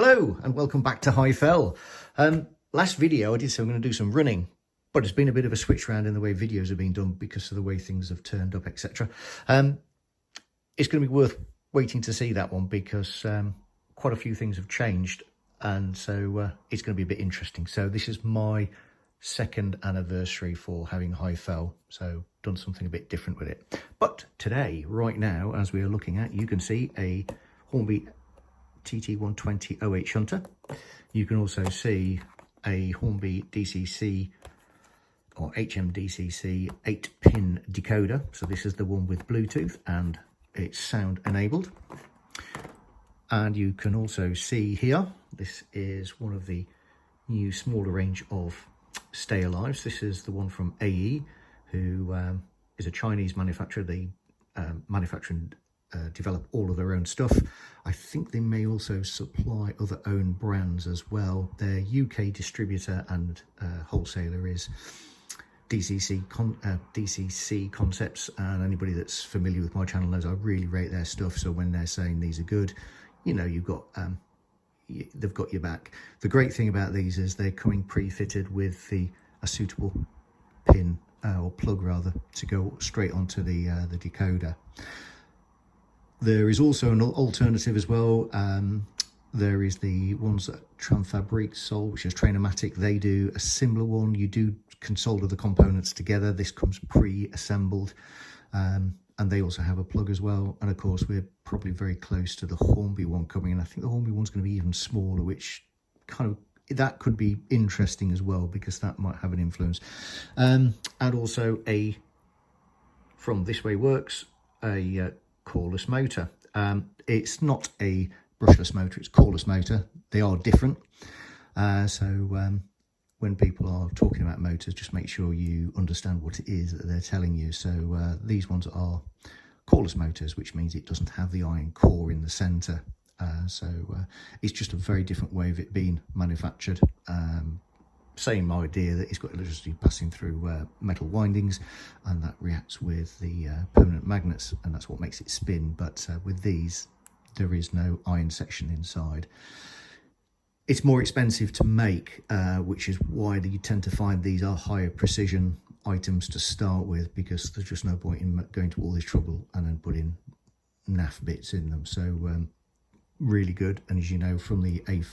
Hello and welcome back to High Fell. Last video I did say I'm going to do some running, but it's been a bit of a switch around in the way videos are being done because of the way things have turned up, etc. It's going to be worth waiting to see that one because quite a few things have changed, and so it's going to be a bit interesting. So this is my second anniversary for having High Fell, so done something a bit different with it. But today, right now, as we are looking at, you can see a Hornby TT 120 OH Hunter. You can also see a Hornby DCC or HM DCC 8-pin decoder. So this is the one with Bluetooth and it's sound enabled. And you can also see here, this is one of the new smaller range of Stay Alives. This is the one from AE, who is a Chinese manufacturer. They manufacture and develop all of their own stuff. I think they may also supply other own brands as well. Their UK distributor and wholesaler is DCC Concepts, and anybody that's familiar with my channel knows I really rate their stuff. So when they're saying these are good, you know, you've got they've got your back. The great thing about these is they're coming pre-fitted with a suitable pin or plug rather to go straight onto the decoder. There is also an alternative as well. There is the ones that Tramfabriek sold, which is Matic. They do a similar one. You can solder the components together. This comes pre-assembled, and they also have a plug as well. And of course, we're probably very close to the Hornby one coming, and I think the Hornby one's going to be even smaller, which kind of that could be interesting as well because that might have an influence. And also from This Way Works, a coreless motor. It's not a brushless motor, it's coreless motor. They are different. So when people are talking about motors, just make sure you understand what it is that they're telling you. So these ones are coreless motors, which means it doesn't have the iron core in the center. So it's just a very different way of it being manufactured. Same idea that it's got electricity passing through metal windings, and that reacts with the permanent magnets, and that's what makes it spin. But with these, there is no iron section inside. It's more expensive to make, which is why you tend to find these are higher precision items to start with, because there's just no point in going to all this trouble and then putting naff bits in them. So really good. And as you know from the A3,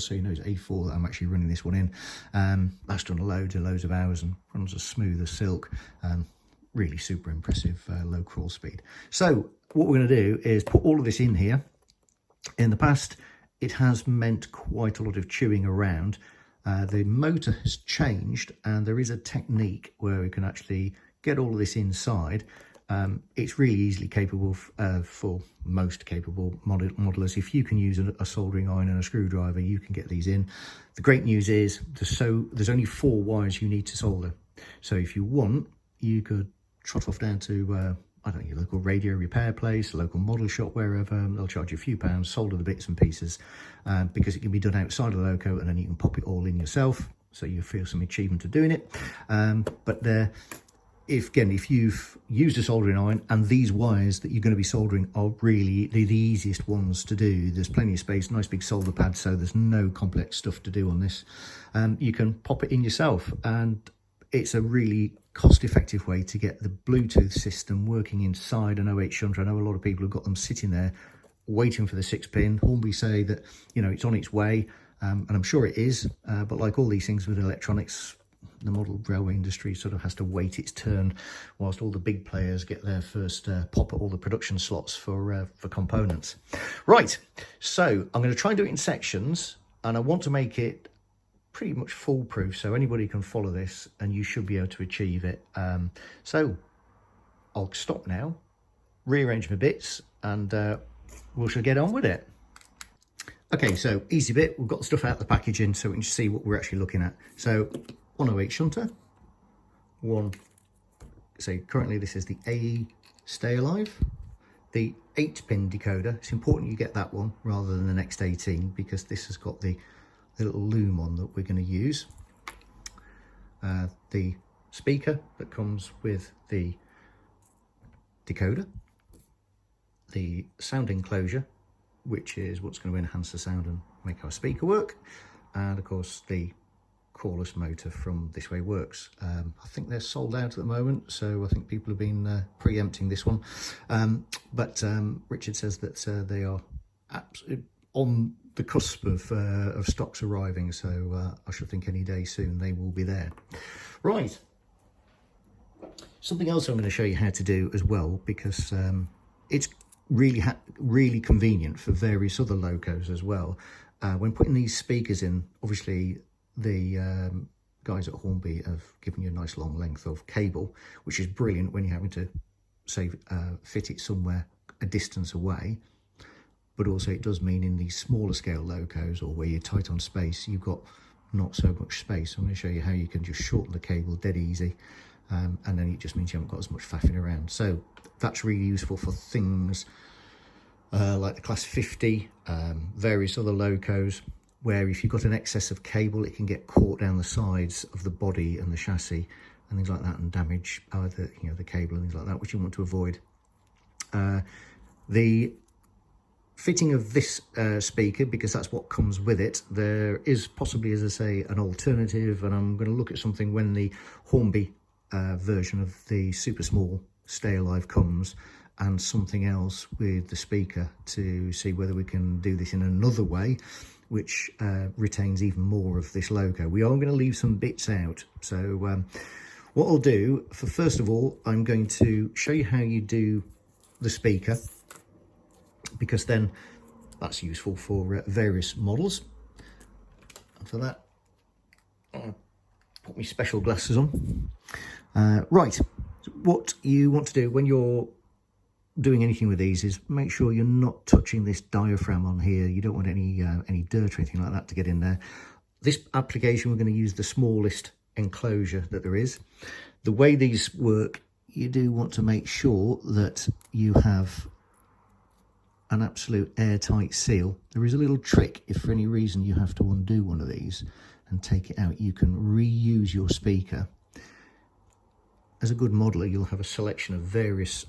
so you know it's A4 that I'm actually running this one in. That's done loads of hours and runs as smooth as silk. Really super impressive low crawl speed. So what we're going to do is put all of this in here. In the past, it has meant quite a lot of chewing around. The motor has changed, and there is a technique where we can actually get all of this inside. It's really easily capable for most capable modelers. If you can use a soldering iron and a screwdriver, you can get these in. The great news is there's only 4 wires you need to solder. So if you want, you could trot off down to I don't know, your local radio repair place, local model shop, wherever. They'll charge you a few pounds, solder the bits and pieces, because it can be done outside of the loco, and then you can pop it all in yourself, so you feel some achievement of doing it. But if you've used a soldering iron, and these wires that you're going to be soldering are really the easiest ones to do. There's plenty of space, nice big solder pad, so there's no complex stuff to do on this. You can pop it in yourself, and it's a really cost-effective way to get the Bluetooth system working inside an OH shunter. I know a lot of people have got them sitting there waiting for the 6-pin. Hornby say that, you know, it's on its way, and I'm sure it is, but like all these things with electronics, the model railway industry sort of has to wait its turn whilst all the big players get their first pop at all the production slots for components. Right, so I'm going to try and do it in sections, and I want to make it pretty much foolproof so anybody can follow this and you should be able to achieve it. So I'll stop now, rearrange my bits, and we shall get on with it. Okay, so easy bit, we've got the stuff out of the packaging so we can see what we're actually looking at. So 1 OH shunter, so currently this is the AE Stay Alive, the 8-pin decoder. It's important you get that one rather than the next 18, because this has got the little loom on that we're going to use. The speaker that comes with the decoder, the sound enclosure, which is what's going to enhance the sound and make our speaker work. And of course the Coreless motor from This Way Works. I think they're sold out at the moment, so I think people have been preempting this one. But Richard says that they are absolutely on the cusp of stocks arriving, so I should think any day soon they will be there. Right, something else I'm going to show you how to do as well, because it's really convenient for various other locos as well. When putting these speakers in, obviously the guys at Hornby have given you a nice long length of cable, which is brilliant when you're having to, say, fit it somewhere a distance away. But also it does mean in these smaller scale locos, or where you're tight on space, you've got not so much space. I'm going to show you how you can just shorten the cable dead easy, and then it just means you haven't got as much faffing around. So that's really useful for things like the Class 50, various other locos, where if you've got an excess of cable, it can get caught down the sides of the body and the chassis and things like that, and damage the cable and things like that, which you want to avoid. The fitting of this speaker, because that's what comes with it, there is possibly, as I say, an alternative, and I'm going to look at something when the Hornby version of the super small Stay Alive comes, and something else with the speaker, to see whether we can do this in another way which retains even more of this logo. We are going to leave some bits out, so what I'll do, first of all, I'm going to show you how you do the speaker, because then that's useful for various models. And for that, I'll put my special glasses on. Right, so what you want to do when you're doing anything with these is make sure you're not touching this diaphragm on here. You don't want any dirt or anything like that to get in there. This application, we're going to use the smallest enclosure that there is. The way these work, you do want to make sure that you have an absolute airtight seal. There is a little trick. If for any reason you have to undo one of these and take it out, you can reuse your speaker. As a good modeler, you'll have a selection of various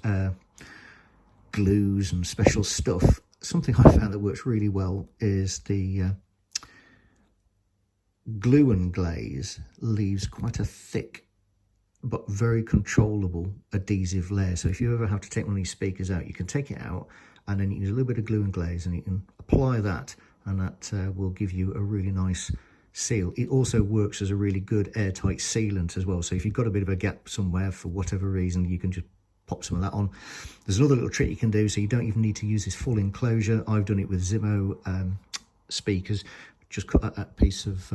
glues and special stuff. Something I found that works really well is the glue and glaze leaves quite a thick but very controllable adhesive layer. So if you ever have to take one of these speakers out, you can take it out and then you use a little bit of glue and glaze and you can apply that, and that will give you a really nice seal. It also works as a really good airtight sealant as well. So if you've got a bit of a gap somewhere for whatever reason, you can just pop some of that on. There's another little trick you can do, so you don't even need to use this full enclosure. I've done it with Zimmo speakers. Just cut a piece of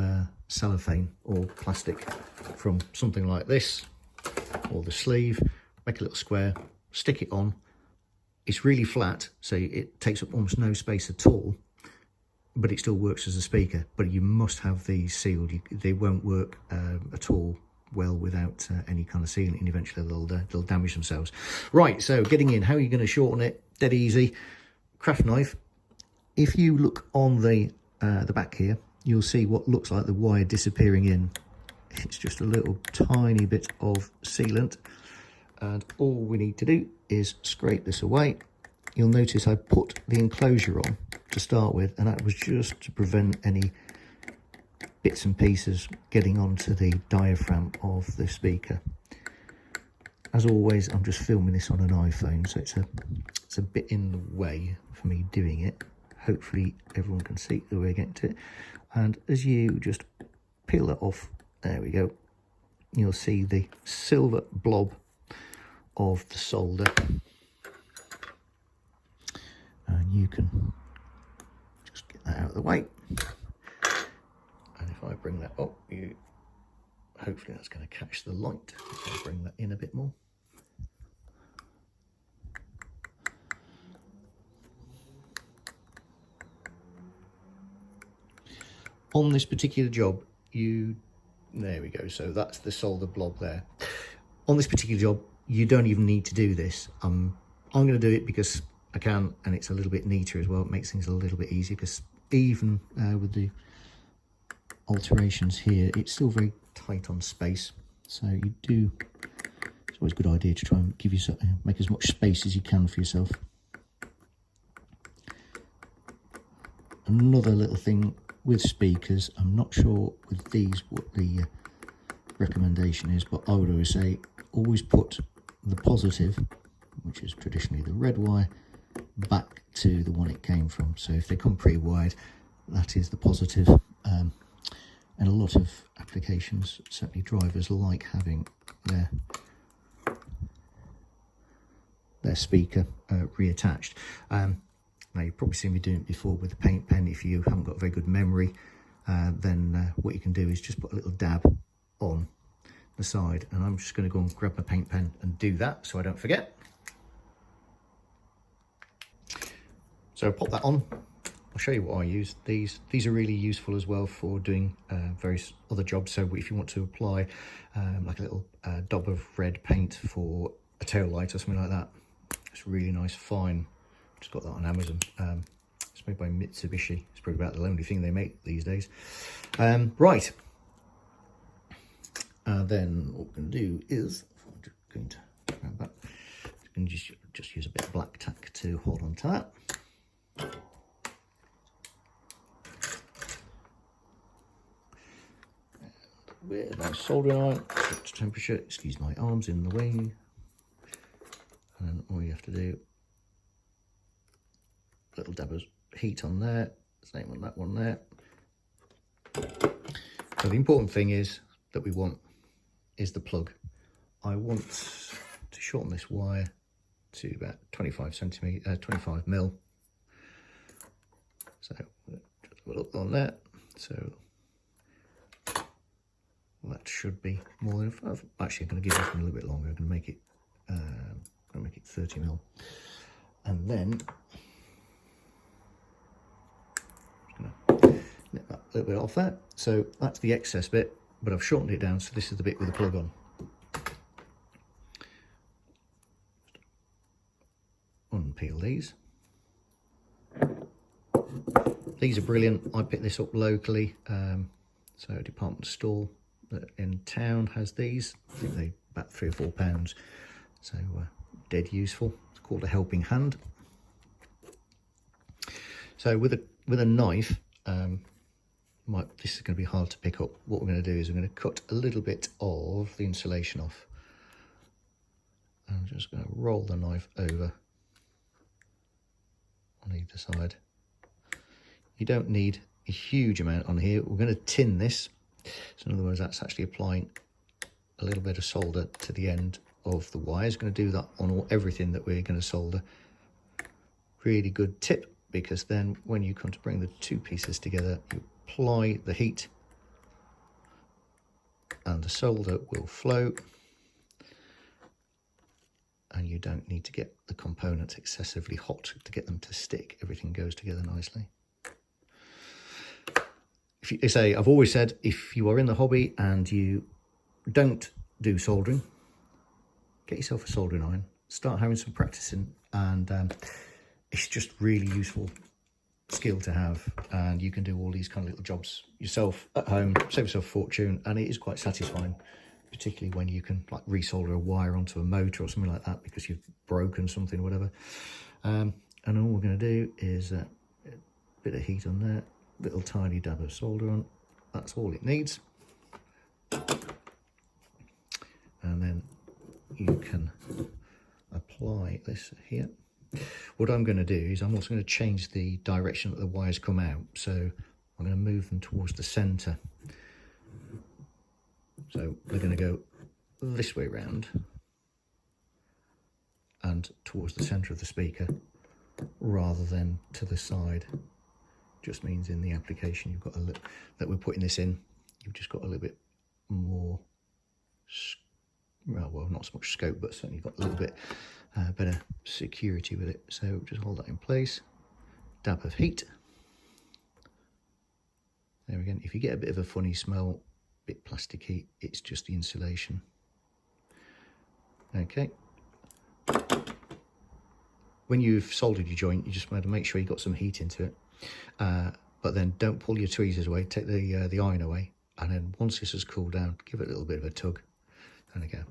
cellophane or plastic from something like this, or the sleeve, make a little square, stick it on. It's really flat, so it takes up almost no space at all, but it still works as a speaker. But you must have these sealed. They won't work at all well without any kind of sealant, and eventually they'll damage themselves. Right, so getting in, how are you going to shorten it? Dead easy. Craft knife. If you look on the back here, you'll see what looks like the wire disappearing in. It's just a little tiny bit of sealant, and all we need to do is scrape this away. You'll notice I put the enclosure on to start with, and that was just to prevent any bits and pieces getting onto the diaphragm of the speaker. As always, I'm just filming this on an iPhone, so it's a bit in the way for me doing it. Hopefully everyone can see the way I get to it. And as you just peel that off, there we go, you'll see the silver blob of the solder, and you can just get that out of the way. And if I bring that up, hopefully that's going to catch the light. I'll bring that in a bit more. On this particular job, there we go, so that's the solder blob there. On this particular job, you don't even need to do this. I'm going to do it because I can, and it's a little bit neater as well. It makes things a little bit easier, because even with the alterations here, it's still very tight on space. So it's always a good idea to try and make as much space as you can for yourself. another little thing with speakers, I'm not sure with these what the recommendation is, but I would always say always put the positive, which is traditionally the red wire, back to the one it came from. So if they come pre-wired, that is the positive. And a lot of applications, certainly drivers, like having their speaker reattached. Now you've probably seen me doing it before with the paint pen. If you haven't got very good memory, then what you can do is just put a little dab on the side, and I'm just going to go and grab my paint pen and do that so I don't forget. So pop that on. I'll show you what I use. These are really useful as well for doing various other jobs. So if you want to apply like a little dab of red paint for a tail light or something like that, it's really nice, fine. Just got that on Amazon. It's made by Mitsubishi. It's probably about the only thing they make these days. Right. Then what we're going to do is, I'm just going to grab that. I'm going to just use a bit of black tack to hold on to that. With my soldering iron, set to temperature. Excuse my arms in the way. And all you have to do, little dab of heat on there, same on that one there. So the important thing is that we want is the plug. I want to shorten this wire to about 25 mil. So just put it on there. So that should be more than 5. Actually, I'm going to give this one a little bit longer. I'm going to make it 30 mil, and then I'm just going to nip that a little bit off there. So that's the excess bit, but I've shortened it down. So this is the bit with the plug on. Unpeel these. These are brilliant. I picked this up locally. So a department store in town has these. I think they're about £3 or £4. So dead useful. It's called a helping hand. So with a knife, this is going to be hard to pick up. What we're going to do is we're going to cut a little bit of the insulation off. I'm just going to roll the knife over on either side. You don't need a huge amount on here. We're going to tin this. So in other words, that's actually applying a little bit of solder to the end of the wires. Going to do that on everything that we're going to solder. Really good tip, because then when you come to bring the two pieces together, you apply the heat and the solder will flow, and you don't need to get the components excessively hot to get them to stick. Everything goes together nicely. I've always said, if you are in the hobby and you don't do soldering, get yourself a soldering iron, start having some practicing, and it's just really useful skill to have, and you can do all these kind of little jobs yourself at home, save yourself a fortune, and it is quite satisfying, particularly when you can like resolder a wire onto a motor or something like that because you've broken something or whatever. And all we're going to do is a bit of heat on there, little tiny dab of solder on. That's all it needs. And then you can apply this here. What I'm going to do is I'm also going to change the direction that the wires come out. So I'm going to move them towards the center. So we're going to go this way round and towards the center of the speaker rather than to the side. Just means in the application you've got a little, that we're putting this in, you've just got a little bit more, well, not so much scope, but certainly got a little bit better security with it. So just hold that in place, dab of heat. There again, if you get a bit of a funny smell, a bit plasticky, it's just the insulation. Okay. When you've soldered your joint, you just want to make sure you got some heat into it. But then don't pull your tweezers away, take the iron away, and then once this has cooled down, give it a little bit of a tug. There we go.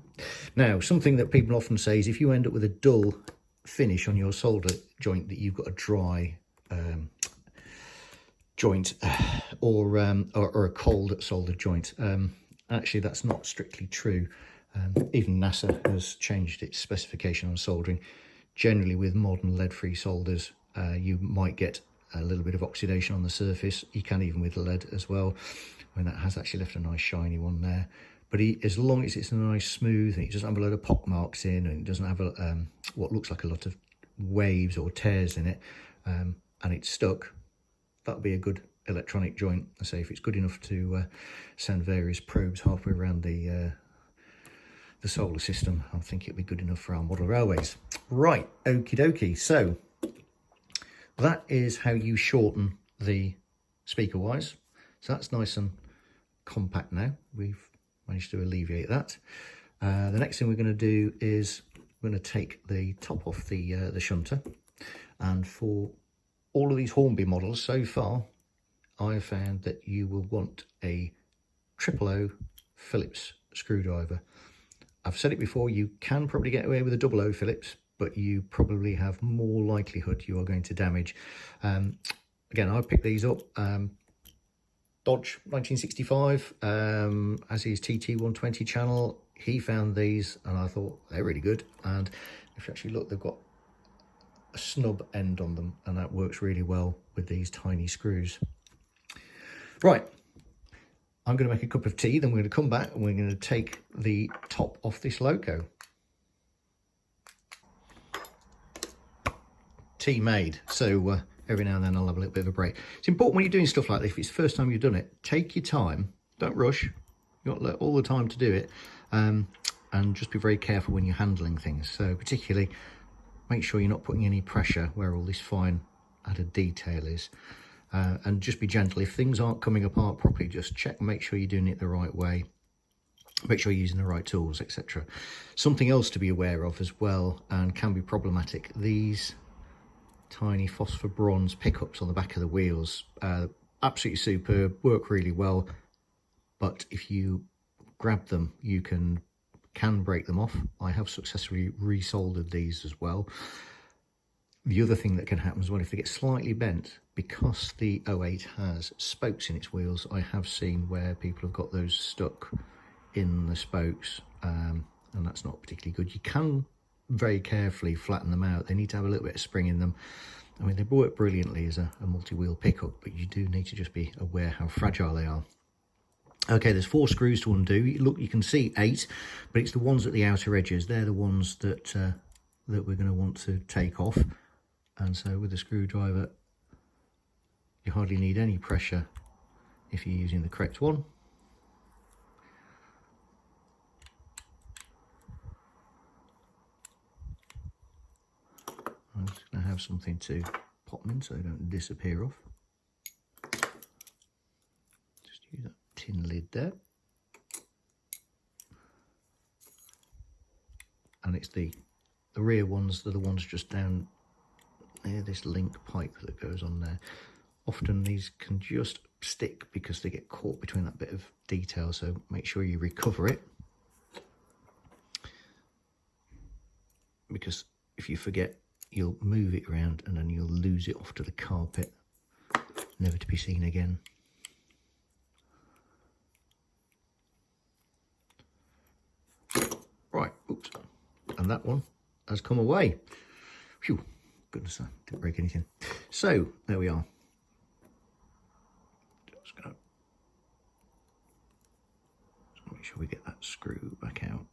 Now, something that people often say is if you end up with a dull finish on your solder joint, that you've got a dry joint or a cold soldered joint. Actually, that's not strictly true. Even NASA has changed its specification on soldering. Generally, with modern lead-free solders, you might get a little bit of oxidation on the surface. You can even with lead as well. I mean, that has actually left a nice shiny one there. But as long as it's a nice smooth, and it doesn't have a load of pock marks in, and it doesn't have what looks like a lot of waves or tears in it, and it's stuck, that'll be a good electronic joint. I say if it's good enough to send various probes halfway around the solar system, I think it'll be good enough for our model railways. Right, okie dokie. So that is how you shorten the speaker wires. So that's nice and compact now. We've managed to alleviate that. The next thing we're going to do is we're going to take the top off the shunter. And for all of these Hornby models so far, I have found that you will want a 000 Phillips screwdriver. I've said it before, you can probably get away with a 00 Phillips, but you probably have more likelihood you are going to damage. Again, I picked these up. Dodge 1965, as his TT 120 channel, he found these and I thought they're really good. And if you actually look, they've got a snub end on them, and that works really well with these tiny screws. Right, I'm going to make a cup of tea, then we're going to come back and we're going to take the top off this Loco. Tea made. So every now and then I'll have a little bit of a break. It's important when you're doing stuff like this, if it's the first time you've done it, take your time, don't rush. You've got all the time to do it, and just be very careful when you're handling things. So particularly make sure you're not putting any pressure where all this fine added detail is, and just be gentle. If things aren't coming apart properly, just check and make sure you're doing it the right way, make sure you're using the right tools, etc. Something else to be aware of as well, and can be problematic, these tiny phosphor bronze pickups on the back of the wheels, absolutely superb, work really well, but if you grab them you can break them off. I have successfully resoldered these as well. The other thing that can happen as well, if they get slightly bent, because the 08 has spokes in its wheels, I have seen where people have got those stuck in the spokes, and that's not particularly good. You can very carefully flatten them out. They need to have a little bit of spring in them. I mean, they work brilliantly as a multi-wheel pickup, but you do need to just be aware how fragile they are. Okay, there's 4 screws to undo. Look, you can see 8, but it's the ones at the outer edges. They're the ones that that we're going to want to take off. And so with the screwdriver, you hardly need any pressure if you're using the correct one. I'm just going to have something to pop them in so they don't disappear off. Just use that tin lid there. And it's the rear ones, they're the ones just down near this link pipe that goes on there. Often these can just stick because they get caught between that bit of detail, so make sure you recover it. Because if you forget, you'll move it around and then you'll lose it off to the carpet, never to be seen again. Right, oops, and that one has come away. Phew, goodness, I didn't break anything. So there we are. Just gonna make sure we get that screw back out.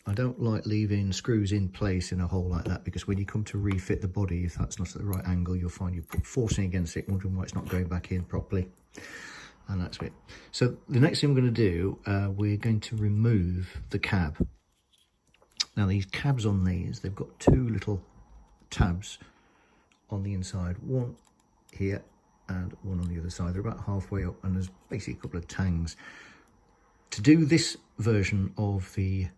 I don't like leaving screws in place in a hole like that, because when you come to refit the body, if that's not at the right angle, you'll find you're forcing against it, wondering why it's not going back in properly. And that's it. So the next thing we're going to do, we're going to remove the cab. Now these cabs on these, they've got 2 little tabs on the inside, one here and one on the other side. They're about halfway up, and there's basically a couple of tangs. To do this version of the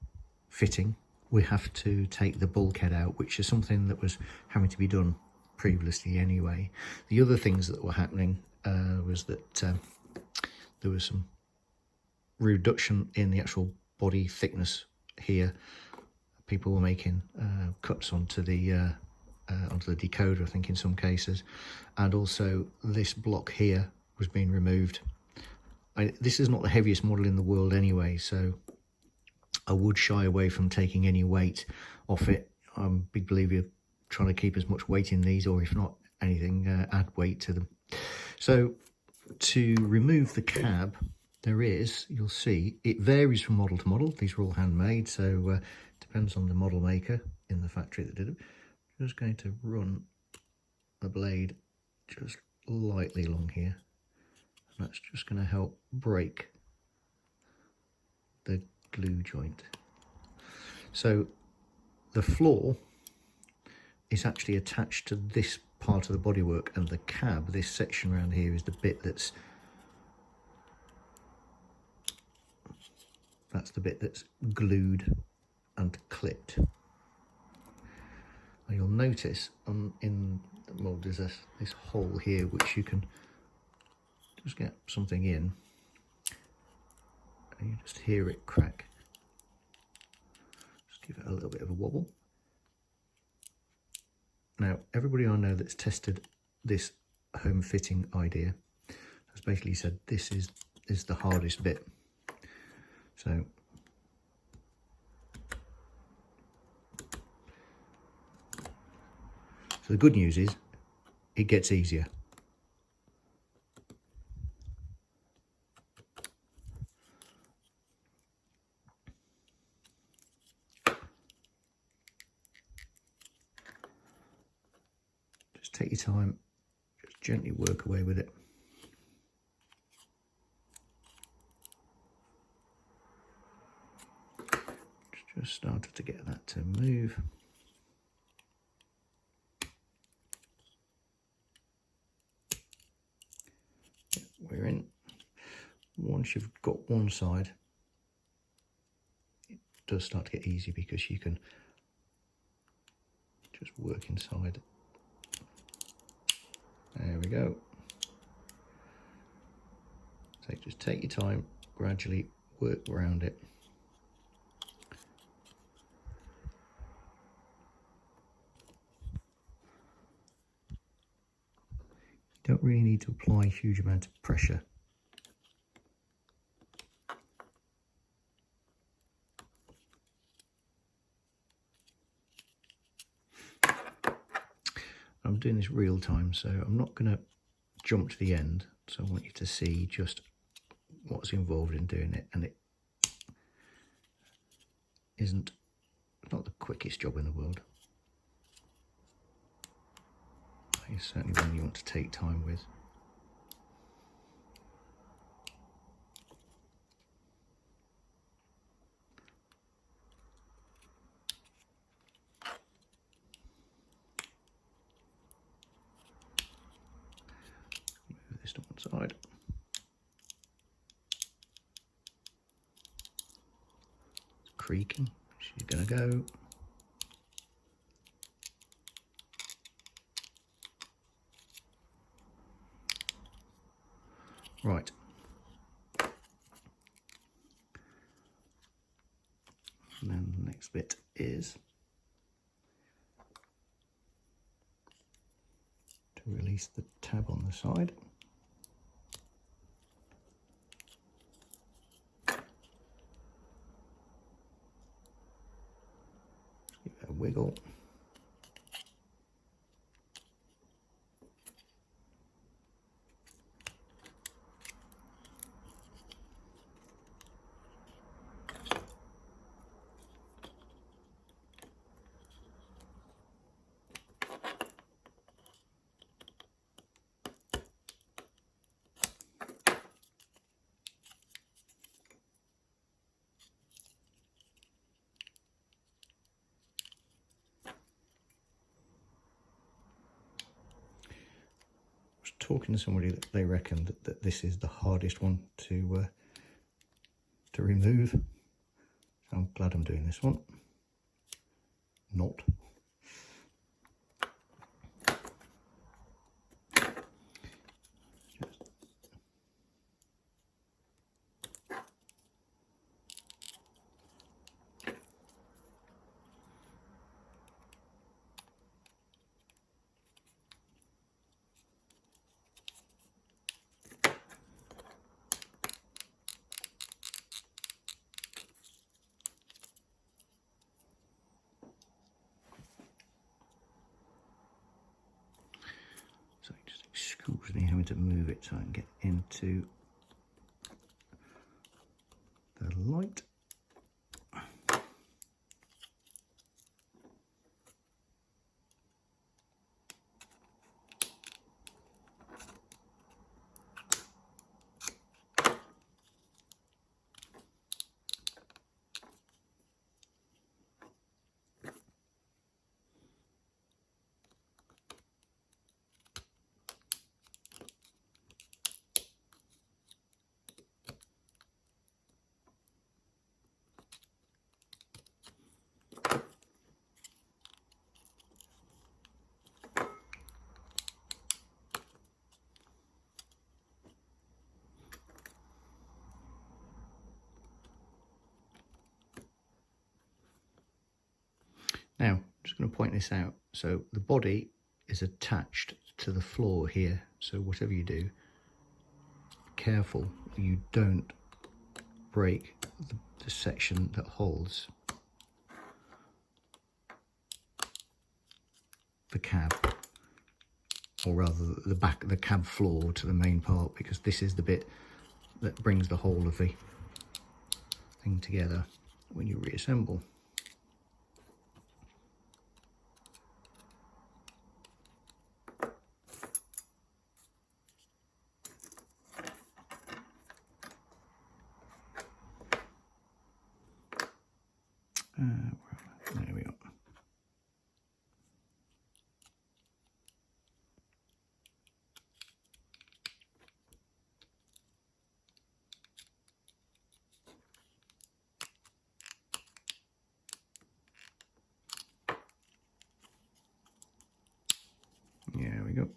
fitting, we have to take the bulkhead out, which is something that was having to be done previously anyway. The other things that were happening was that there was some reduction in the actual body thickness here. People were making cuts onto the onto the decoder, I think in some cases, and also this block here was being removed. This is not the heaviest model in the world anyway, so I would shy away from taking any weight off it. I'm a big believer of trying to keep as much weight in these, or if not anything, add weight to them. So to remove the cab, there is, you'll see, it varies from model to model. These are all handmade, so depends on the model maker in the factory that did it. I'm just going to run the blade just lightly along here. And that's just going to help break the glue joint. So the floor is actually attached to this part of the bodywork, and the cab, this section around here, is the bit that's the bit that's glued and clipped. And you'll notice well, there's this hole here which you can just get something in, and you just hear it crack. Just give it a little bit of a wobble. Now, everybody I know that's tested this home fitting idea has basically said this is the hardest bit. So the good news is it gets easier. Just take your time, just gently work away with it. Just started to get that to move. We're in. Once you've got one side, it does start to get easy because you can just work inside. There we go. So just take your time, gradually work around it. You don't really need to apply a huge amount of pressure. I'm doing this real time, so I'm not going to jump to the end. So I want you to see just what's involved in doing it, and it isn't not the quickest job in the world. It's certainly one you want to take time with. Move this to one side. It's creaking. She's going to go. Right. And then the next bit is to release the tab on the side. Give it a wiggle. Talking to somebody that they reckon that this is the hardest one to remove. So I'm glad I'm doing this one. Not. going to move it so I can get into the light. Now, I'm just going to point this out. So the body is attached to the floor here. So whatever you do, be careful you don't break the section that holds the cab, or rather the back of the cab floor to the main part, because this is the bit that brings the whole of the thing together when you reassemble. There we go. There we go.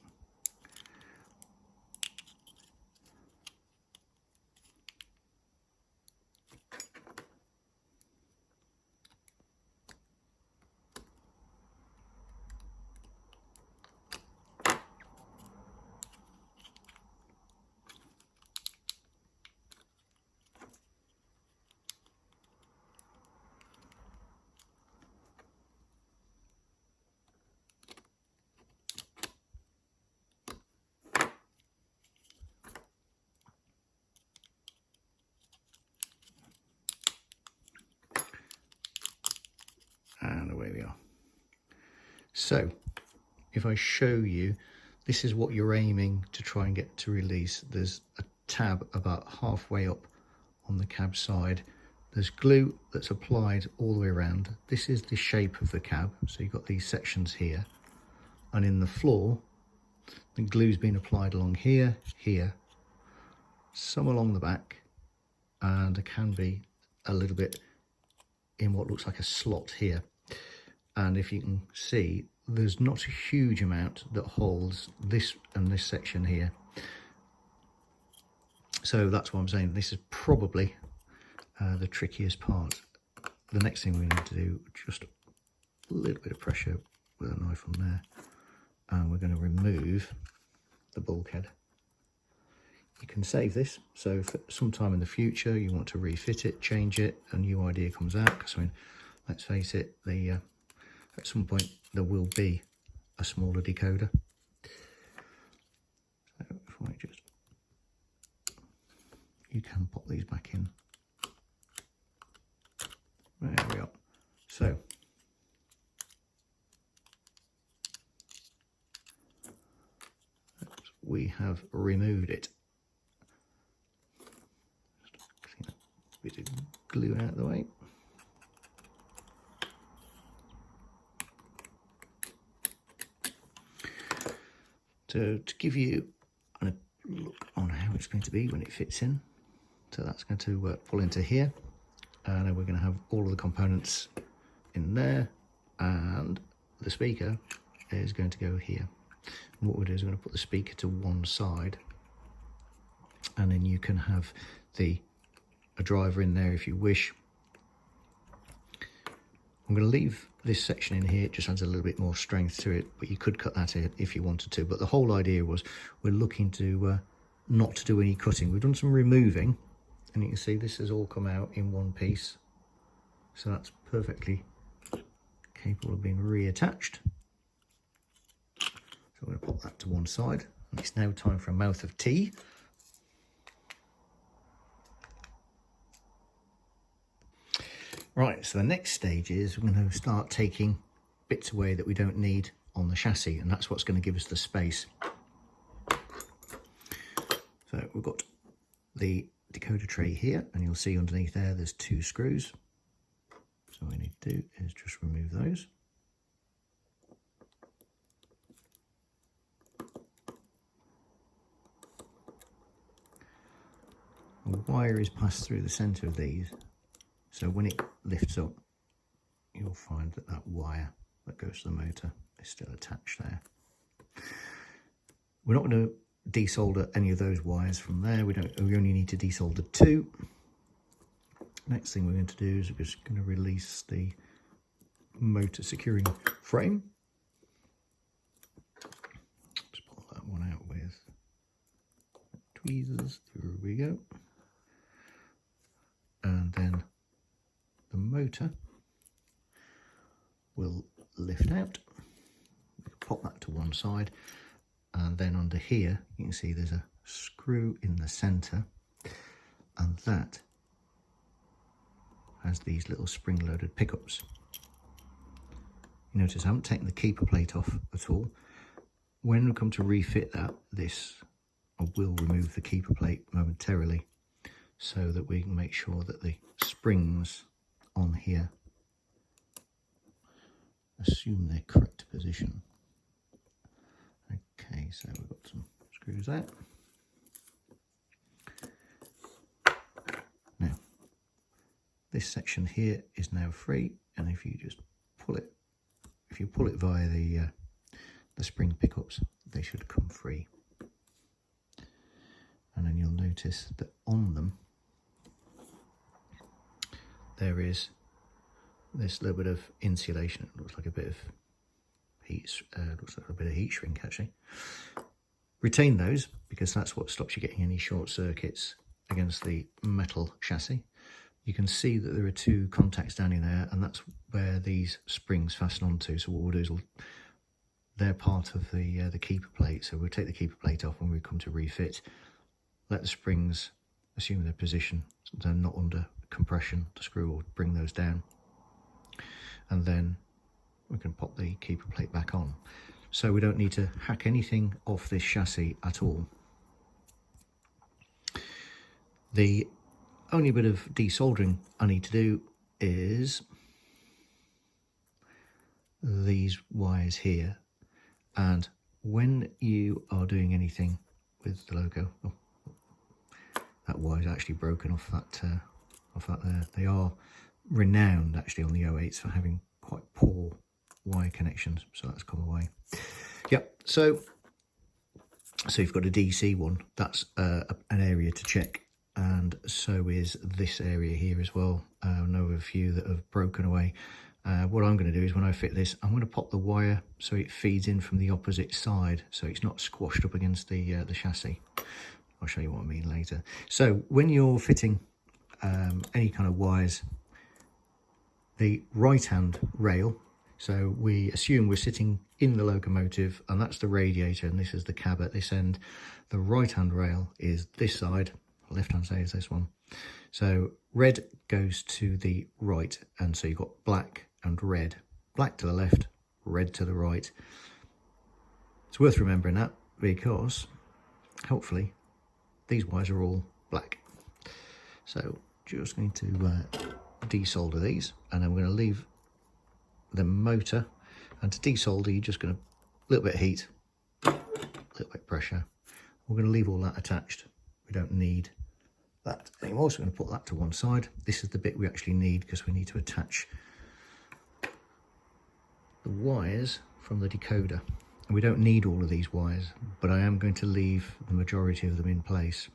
And away we are. So if I show you, this is what you're aiming to try and get to release. There's a tab about halfway up on the cab side. There's glue that's applied all the way around. This is the shape of the cab. So you've got these sections here. And in the floor, the glue's been applied along here, here, some along the back, and there can be a little bit in what looks like a slot here. And if you can see, there's not a huge amount that holds this and this section here. So that's what I'm saying. This is probably the trickiest part. The next thing we need to do, just a little bit of pressure with a knife on there. And we're going to remove the bulkhead. You can save this, so if sometime in the future you want to refit it, change it, a new idea comes out, because I mean, let's face it, at some point there will be a smaller decoder. So if I just, you can pop these back in. There we are. So we have removed it. Bit of glue out of the way. So to give you a look on how it's going to be when it fits in, so that's going to pull into here, and then we're going to have all of the components in there, and the speaker is going to go here. And what we'll do is we're going to put the speaker to one side, and then you can have a driver in there if you wish. I'm going to leave this section in here, it just adds a little bit more strength to it, but you could cut that in if you wanted to. But the whole idea was we're looking to not to do any cutting. We've done some removing, and you can see this has all come out in one piece, so that's perfectly capable of being reattached. So we're going to pop that to one side, It's now time for a mouth of tea. Right, so the next stage is we're going to start taking bits away that we don't need on the chassis, and that's what's going to give us the space. So we've got the decoder tray here, and you'll see underneath there's 2 screws. So all we need to do is just remove those. A wire is passed through the centre of these, so when it lifts up, you'll find that that wire that goes to the motor is still attached there. We're not going to desolder any of those wires from there. We only need to desolder 2. Next thing we're going to do is we're just going to release the motor securing frame. Just pull that one out with tweezers. There we go. And then the motor will lift out. Pop that to one side, and then under here you can see there's a screw in the centre, and that has these little spring-loaded pickups. You notice I haven't taken the keeper plate off at all. When we come to refit that, I will remove the keeper plate momentarily, so that we can make sure that the springs on here assume their correct position. Okay, so we've got some screws there. Now, this section here is now free, and if you just pull it, if you pull it via the spring pickups, they should come free. And then you'll notice that on them there is this little bit of insulation. It looks like a bit of heat, looks like a bit of heat shrink actually. Retain those, because that's what stops you getting any short circuits against the metal chassis. You can see that there are 2 contacts down in there, and that's where these springs fasten onto. So what we'll do is they're part of the keeper plate. So we'll take the keeper plate off when we come to refit. Let the springs assume their position, so they're not under compression. The screw will bring those down, and then we can pop the keeper plate back on. So we don't need to hack anything off this chassis at all. The only bit of desoldering I need to do is these wires here, and when you are doing anything with the Loco, oh, that wire is actually broken off that there. They are renowned actually on the 08s for having quite poor wire connections, so that's come away. Yep, so you've got a DC one, that's an area to check, and so is this area here as well. I know of a few that have broken away. What I'm going to do is when I fit this, I'm going to pop the wire so it feeds in from the opposite side, so it's not squashed up against the chassis. I'll show you what I mean later. So when you're fitting any kind of wires, the right hand rail, so we assume we're sitting in the locomotive, and that's the radiator, and this is the cab at this end. The right hand rail is this side, left hand side is this one. So red goes to the right, and so you've got black and red. Black to the left, red to the right. It's worth remembering that, because hopefully these wires are all black. So just going to desolder these, and then we're going to leave the motor, and to desolder you're just going to a little bit of heat, a little bit of pressure. We're going to leave all that attached. We don't need that anymore, so we're going to put that to one side. This is the bit we actually need, because we need to attach the wires from the decoder, and we don't need all of these wires, but I am going to leave the majority of them in place.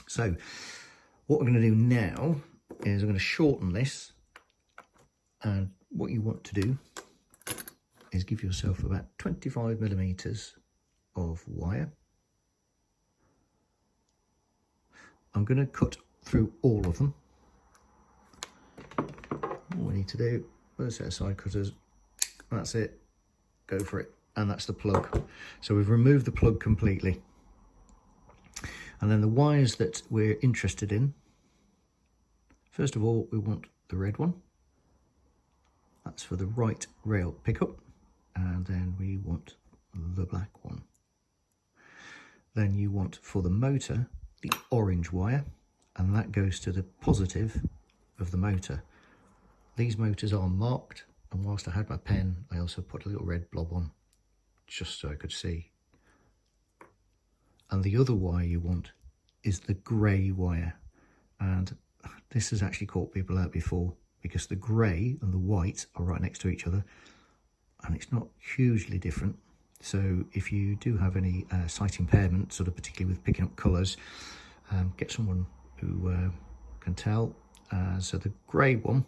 So what we're going to do now is I'm going to shorten this, and what you want to do is give yourself about 25mm of wire. I'm going to cut through all of them. All we need to do, we'll set aside cutters, that's it, go for it. and that's the plug. So we've removed the plug completely. And then the wires that we're interested in, first of all, we want the red one. That's for the right rail pickup. And then we want the black one. Then you want for the motor, the orange wire, and that goes to the positive of the motor. These motors are marked, and whilst I had my pen, I also put a little red blob on, just so I could see. And the other wire you want is the grey wire. And this has actually caught people out before, because the grey and the white are right next to each other, and it's not hugely different. So if you do have any sight impairment, sort of particularly with picking up colours, get someone who can tell. So the grey one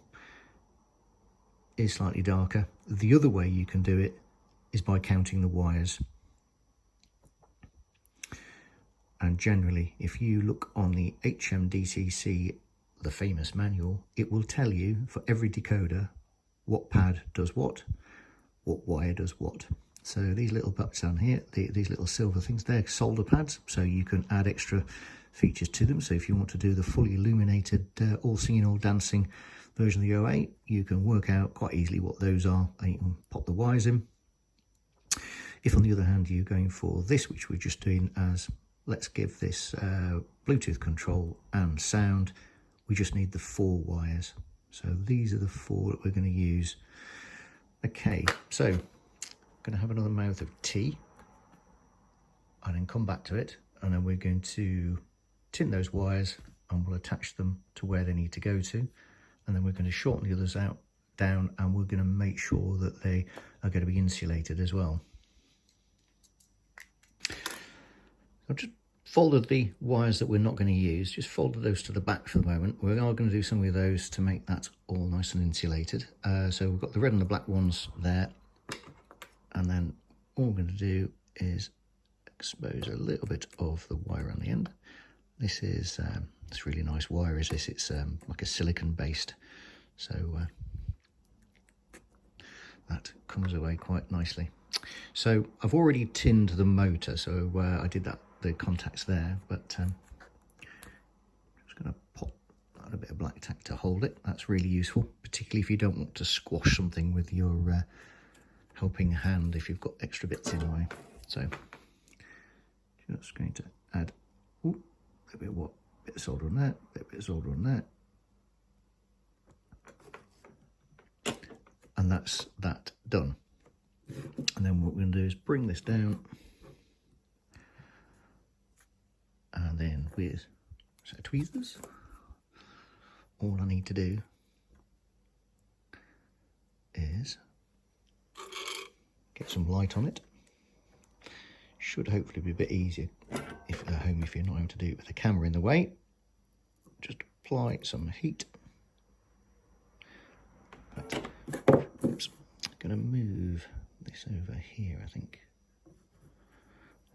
is slightly darker. The other way you can do it is by counting the wires. And generally, if you look on the HM DCC, the famous manual, it will tell you for every decoder what pad does what wire does what. So these little butts down here, these little silver things, they're solder pads, so you can add extra features to them. So if you want to do the fully illuminated, all singing, all dancing version of the 08, you can work out quite easily what those are, and you can pop the wires in. If on the other hand you're going for this, which we're just doing as, let's give this Bluetooth control and sound, we just need the 4 wires. So these are the 4 that we're going to use. Okay, so I'm going to have another mouth of tea and then come back to it, and then we're going to tin those wires and we'll attach them to where they need to go to, and then we're going to shorten the others down, and we're going to make sure that they are going to be insulated as well. I've just folded the wires that we're not going to use, just folded those to the back for the moment. We are going to do some of those to make that all nice and insulated. So we've got the red and the black ones there, and then all we're going to do is expose a little bit of the wire on the end. This is this really nice wire, is this? It's like a silicon based, so that comes away quite nicely. So I've already tinned the motor, so I did that, the contacts there, but just going to pop a bit of black tack to hold it. That's really useful, particularly if you don't want to squash something with your helping hand, if you've got extra bits in the way. So just going to add a bit of solder on that, a bit of solder on that, and that's that done. And then what we're going to do is bring this down, and then with a set of tweezers, all I need to do is get some light on it. Should hopefully be a bit easier if at home, if you're not able to do it with the camera in the way. Just apply some heat. But, oops, I'm going to move this over here, I think.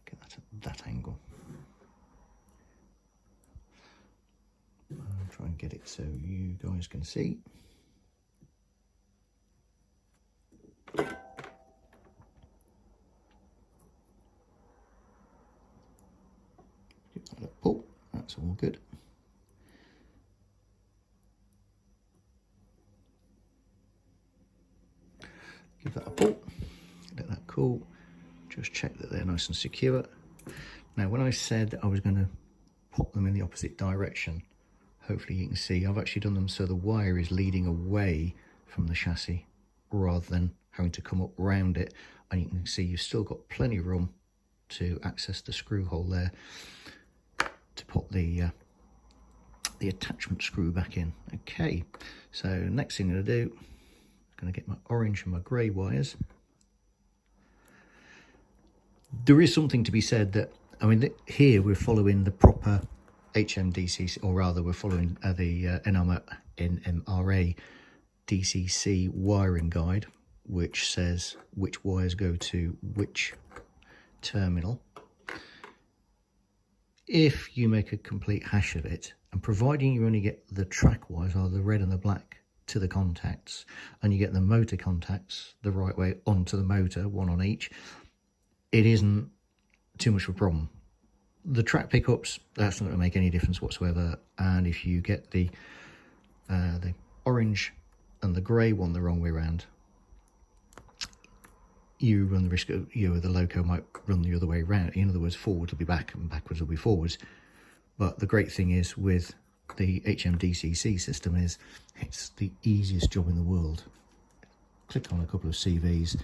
Get that at that angle. I'll try and get it so you guys can see. Give that a pull, that's all good. Give that a pull, let that cool, just check that they're nice and secure. Now when I said I was going to pop them in the opposite direction, hopefully you can see I've actually done them so the wire is leading away from the chassis rather than having to come up round it, and you can see you've still got plenty of room to access the screw hole there to pop the attachment screw back in. Okay, so next thing I'm going to do, I'm going to get my orange and my grey wires. There is something to be said that, I mean, here we're following the proper HM DCC, or rather we're following the NMRA DCC wiring guide, which says which wires go to which terminal. If you make a complete hash of it, and providing you only get the track wires, or the red and the black to the contacts, and you get the motor contacts the right way onto the motor, one on each, it isn't too much of a problem. The track pickups, that's not going to make any difference whatsoever. And if you get the orange and the grey one the wrong way around, you run the risk of, the loco might run the other way around. In other words, forwards will be back and backwards will be forwards. But the great thing is with the HM DCC system is it's the easiest job in the world. Click on a couple of CVs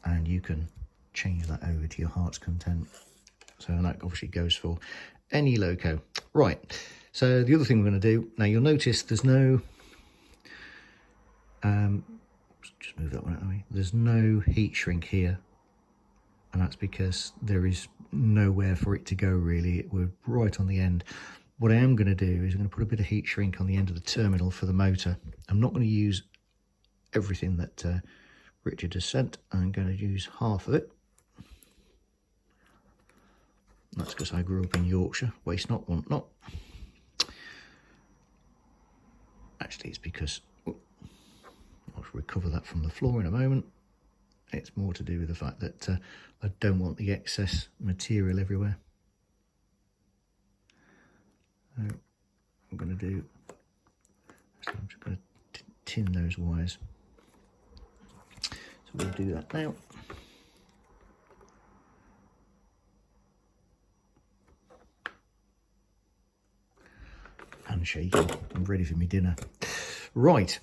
and you can change that over to your heart's content. So that obviously goes for any loco. Right, so the other thing we're going to do, now you'll notice there's no, just move that one out of the way. There's no heat shrink here, and that's because there is nowhere for it to go really. We're right on the end. What I am going to do is I'm going to put a bit of heat shrink on the end of the terminal for the motor. I'm not going to use everything that Richard has sent. I'm going to use half of it. That's because I grew up in Yorkshire. Waste not, want not. Actually, it's because I'll recover that from the floor in a moment. It's more to do with the fact that I don't want the excess material everywhere. So I'm going to do, so I'm just going to tin those wires. So we'll do that now. And shaking. I'm ready for my dinner. Right.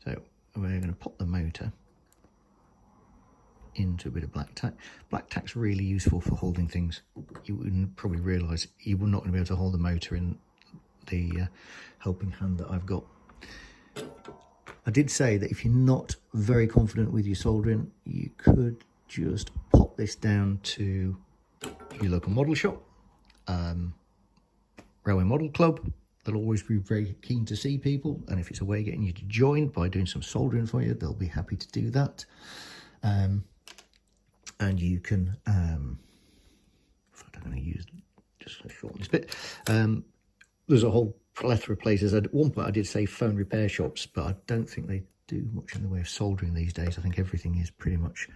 So we're going to pop the motor into a bit of black tack. Black tack's really useful for holding things. You wouldn't probably realise you're not going to be able to hold the motor in the helping hand that I've got. I did say that if you're not very confident with your soldering, you could just pop this down to your local model shop. Railway Model Club, they'll always be very keen to see people, and if it's a way of getting you to join by doing some soldering for you, they'll be happy to do that. And you can, in fact, I'm going to use, just shorten this bit, there's a whole plethora of places. At one point I did say phone repair shops, but I don't think they do much in the way of soldering these days. I think everything is pretty much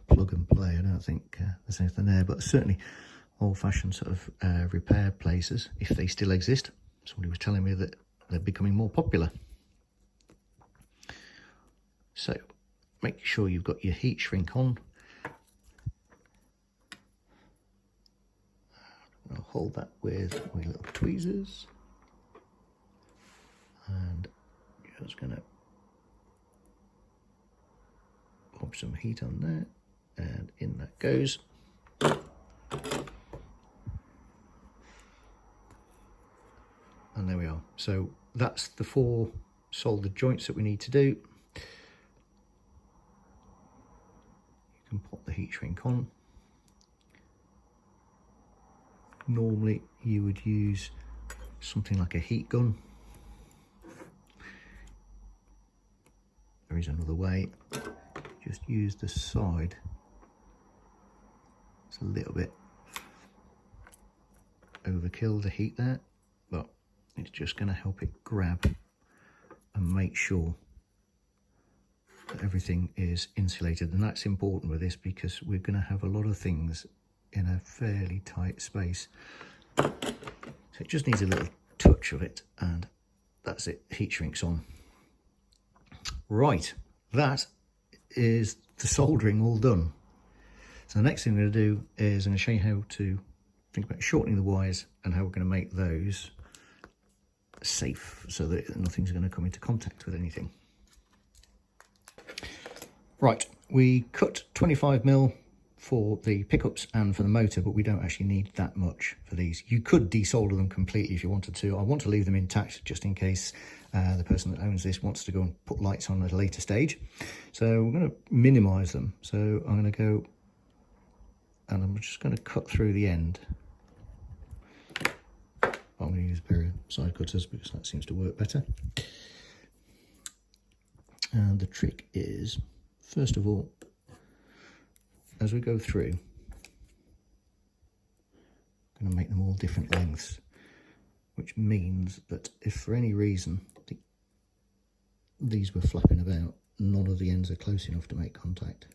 plug and play. I don't think there's anything there, but certainly old-fashioned sort of repair places, if they still exist. Somebody was telling me that they're becoming more popular. So make sure you've got your heat shrink on. I'll hold that with my little tweezers, and just going to pop some heat on there, and in that goes. And there we are. So that's the 4 soldered joints that we need to do. You can pop the heat shrink on. Normally you would use something like a heat gun. There is another way. Just use the side. It's a little bit overkill the heat there, but it's just going to help it grab and make sure that everything is insulated. And that's important with this because we're going to have a lot of things in a fairly tight space. So it just needs a little touch of it, and that's it. Heat shrinks on. Right, that is the soldering all done. So the next thing I'm going to do is I'm going to show you how to think about shortening the wires and how we're going to make those safe so that nothing's going to come into contact with anything. Right, we cut 25mm for the pickups and for the motor, but we don't actually need that much for these. You could desolder them completely if you wanted to. I want to leave them intact just in case the person that owns this wants to go and put lights on at a later stage. So we're going to minimize them. So I'm going to go and I'm just going to cut through the end. I'm going to use a pair of side cutters because that seems to work better. And the trick is, first of all, as we go through, I'm going to make them all different lengths. which means that if for any reason these were flapping about, none of the ends are close enough to make contact.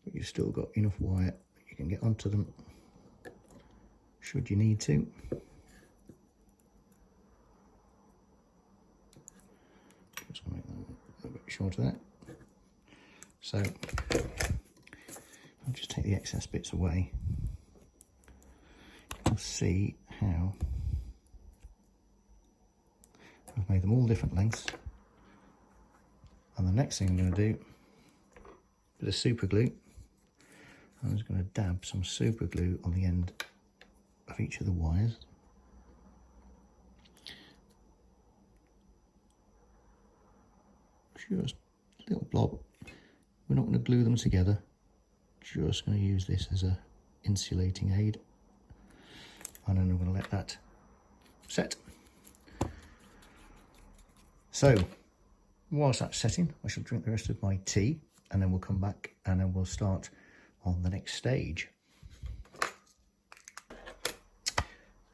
But you've still got enough wire that you can get onto them should you need to. Just make that a little bit shorter there. So I'll just take the excess bits away. You'll see how I've made them all different lengths. And the next thing I'm going to do, a bit of super glue. I'm just going to dab some super glue on the end of each of the wires. Just a little blob. We're not going to glue them together. Just going to use this as a insulating aid. And then I'm going to let that set. So, whilst that's setting, I shall drink the rest of my tea, and then we'll come back and then we'll start on the next stage.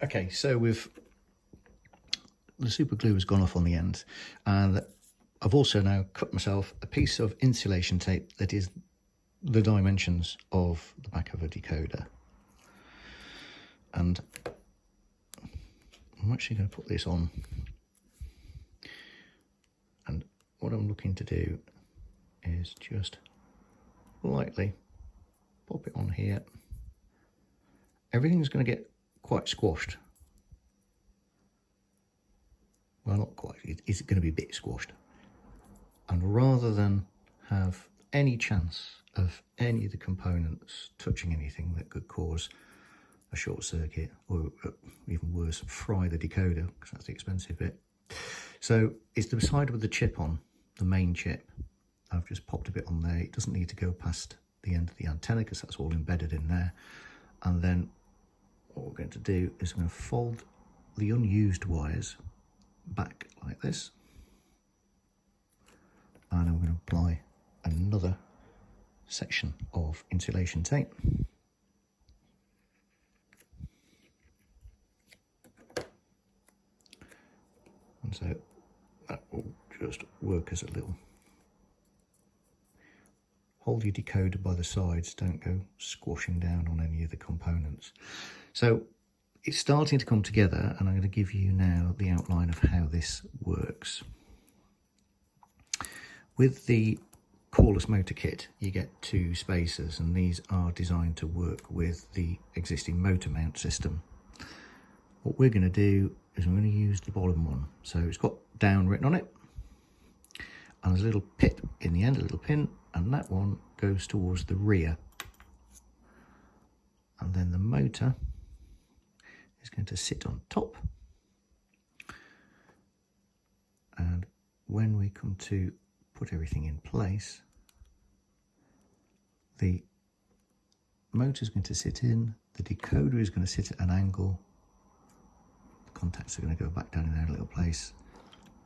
Okay, so the super glue has gone off on the end, and I've also now cut myself a piece of insulation tape that is the dimensions of the back of a decoder. And I'm actually going to put this on. And what I'm looking to do is just lightly pop it on here. Everything's going to get quite squashed. Well, not quite, it's going to be a bit squashed. And rather than have any chance of any of the components touching anything that could cause a short circuit, or even worse, fry the decoder, because that's the expensive bit. So it's the side with the chip on, the main chip. I've just popped a bit on there. It doesn't need to go past the end of the antenna because that's all embedded in there. And then what we're going to do is I'm going to fold the unused wires back like this. And I'm going to apply another section of insulation tape. And so that will just work as a little. Hold your decoder by the sides, don't go squashing down on any of the components. So it's starting to come together, and I'm going to give you now the outline of how this works. With the Coreless motor kit, you get two spacers, and these are designed to work with the existing motor mount system. What we're going to do is I'm going to use the bottom one. So it's got down written on it, and there's a little pit in the end, a little pin, and that one goes towards the rear. And then the motor is going to sit on top. And when we come to put everything in place, the motor is going to sit in, the decoder is going to sit at an angle, the contacts are going to go back down in their little place.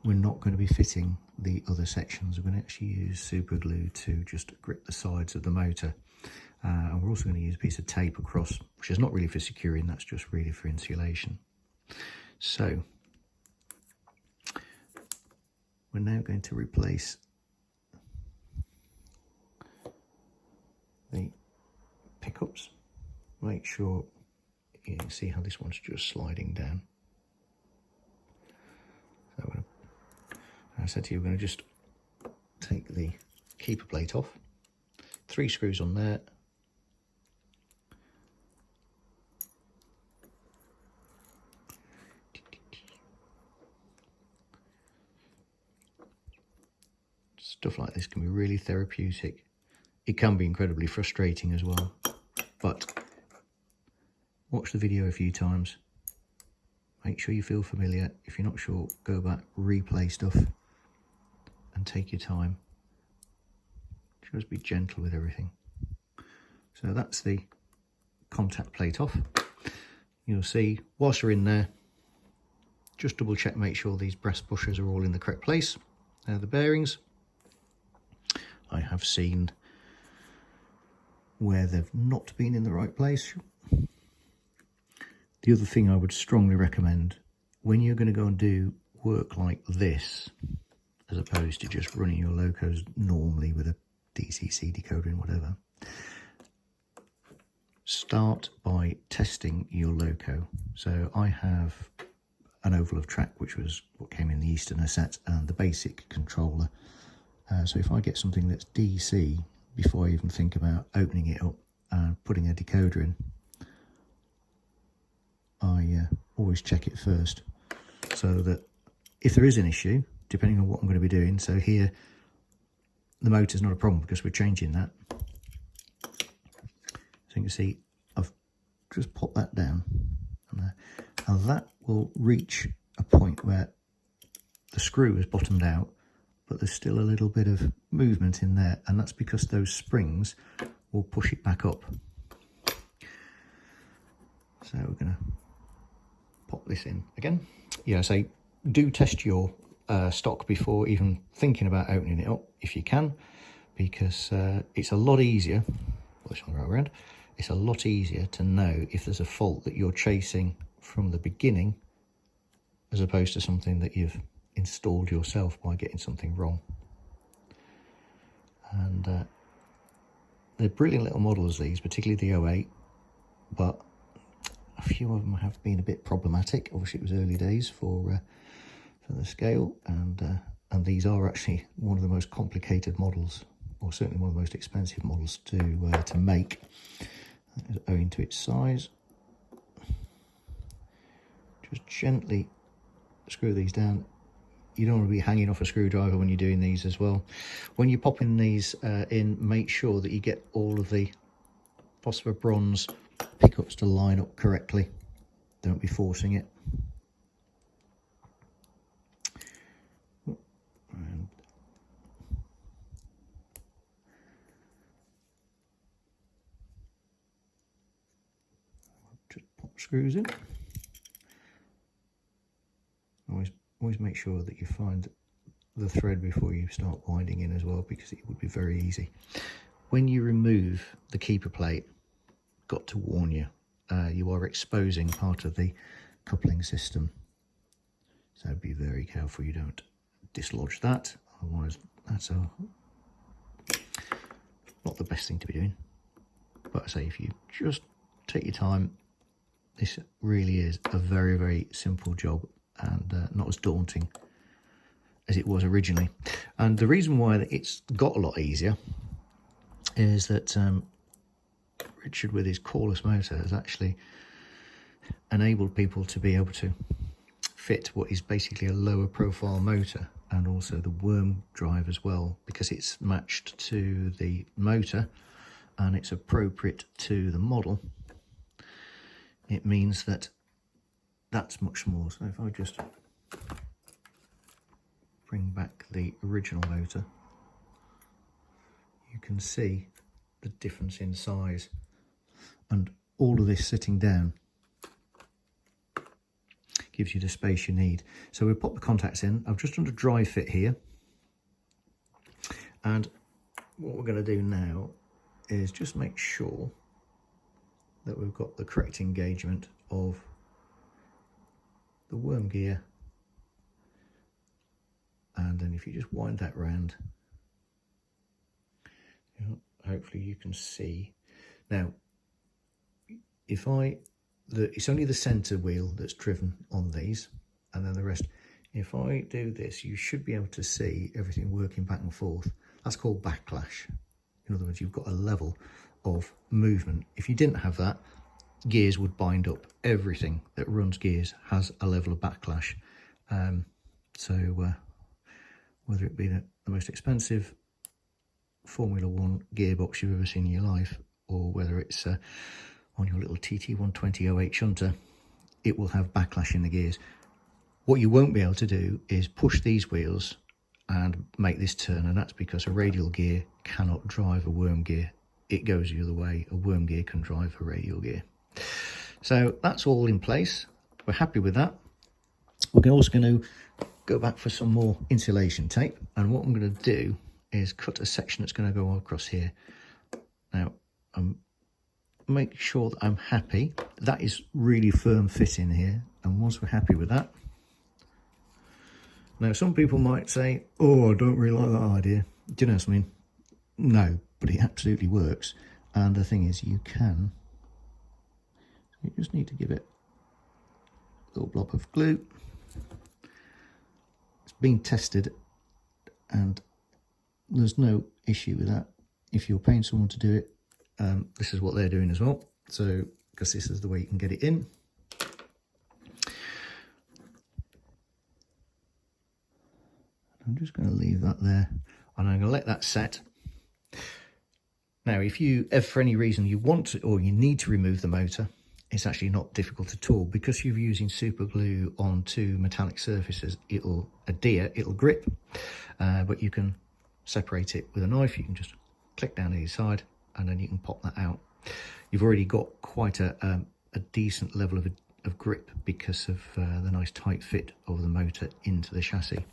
We're not going to be fitting the other sections. We're going to actually use super glue to just grip the sides of the motor. And we're also going to use a piece of tape across, which is not really for securing, that's just really for insulation. So we're now going to replace the pickups. Make sure you can see how this one's just sliding down. So I said to you, we're going to just take the keeper plate off. 3 screws on there. Stuff like this can be really therapeutic. It can be incredibly frustrating as well, but watch the video a few times. Make sure you feel familiar. If you're not sure, go back, replay stuff, and take your time. Just be gentle with everything. So that's the contact plate off. You'll see, whilst you're in there, just double check, make sure these brass bushers are all in the correct place. Now the bearings, I have seen where they've not been in the right place. The other thing I would strongly recommend, when you're going to go and do work like this, as opposed to just running your locos normally with a DCC decoder and whatever, start by testing your loco. So I have an oval of track, which was what came in the Easterner set, and the basic controller. So if I get something that's DC, before I even think about opening it up and putting a decoder in, I always check it first, so that if there is an issue, depending on what I'm going to be doing, so here the motor's not a problem because we're changing that. So you can see I've just popped that down, and that will reach a point where the screw is bottomed out, but there's still a little bit of movement in there, and that's because those springs will push it back up. So we're going to pop this in again. Yeah, so do test your stock before even thinking about opening it up if you can, because it's a lot easier, well, this one right around, it's a lot easier to know if there's a fault that you're chasing from the beginning, as opposed to something that you've installed yourself by getting something wrong. And they're brilliant little models, these, particularly the 08, but a few of them have been a bit problematic. Obviously it was early days for the scale, and these are actually one of the most complicated models, or certainly one of the most expensive models to make, owing to its size. Just gently screw these down. You don't want to be hanging off a screwdriver when you're doing these as well. When you're popping these in, make sure that you get all of the phosphor bronze pickups to line up correctly. Don't be forcing it. And just pop screws in. Always make sure that you find the thread before you start winding in as well, because it would be very easy. When you remove the keeper plate, got to warn you, you are exposing part of the coupling system. So be very careful you don't dislodge that, otherwise that's not the best thing to be doing. But I say, if you just take your time, this really is a very, very simple job, and not as daunting as it was originally. And the reason why it's got a lot easier is that Richard, with his coreless motor, has actually enabled people to be able to fit what is basically a lower profile motor, and also the worm drive as well, because it's matched to the motor and it's appropriate to the model. It means that that's much more. So if I just bring back the original motor, you can see the difference in size, and all of this sitting down gives you the space you need. So we'll pop the contacts in. I've just done a dry fit here, and what we're going to do now is just make sure that we've got the correct engagement of the worm gear, and then if you just wind that round, hopefully you can see. Now, if it's only the center wheel that's driven on these, and then the rest. If I do this, you should be able to see everything working back and forth. That's called backlash. In other words, you've got a level of movement. If you didn't have that, gears would bind up. Everything that runs gears has a level of backlash. So whether it be the most expensive Formula 1 gearbox you've ever seen in your life, or whether it's on your little TT 120 OH shunter, it will have backlash in the gears. What you won't be able to do is push these wheels and make this turn, and that's because a radial gear cannot drive a worm gear. It goes the other way. A worm gear can drive a radial gear. So that's all in place. We're happy with that. We're also going to go back for some more insulation tape, and what I'm going to do is cut a section that's going to go across here. Now, make sure that I'm happy. That is really firm fit in here, and once we're happy with that, now some people might say, oh, I don't really like that idea. Do you know something? No, but it absolutely works. And the thing is, you just need to give it a little blob of glue. It's been tested and there's no issue with that. If you're paying someone to do it, this is what they're doing as well. So, because this is the way you can get it in. I'm just going to leave that there, and I'm going to let that set. Now, if you, if for any reason you want to, or you need to remove the motor, it's actually not difficult at all, because you're using super glue on two metallic surfaces. It'll adhere, it'll grip, but you can separate it with a knife. You can just click down either side, and then you can pop that out. You've already got quite a decent level of grip because of the nice tight fit of the motor into the chassis.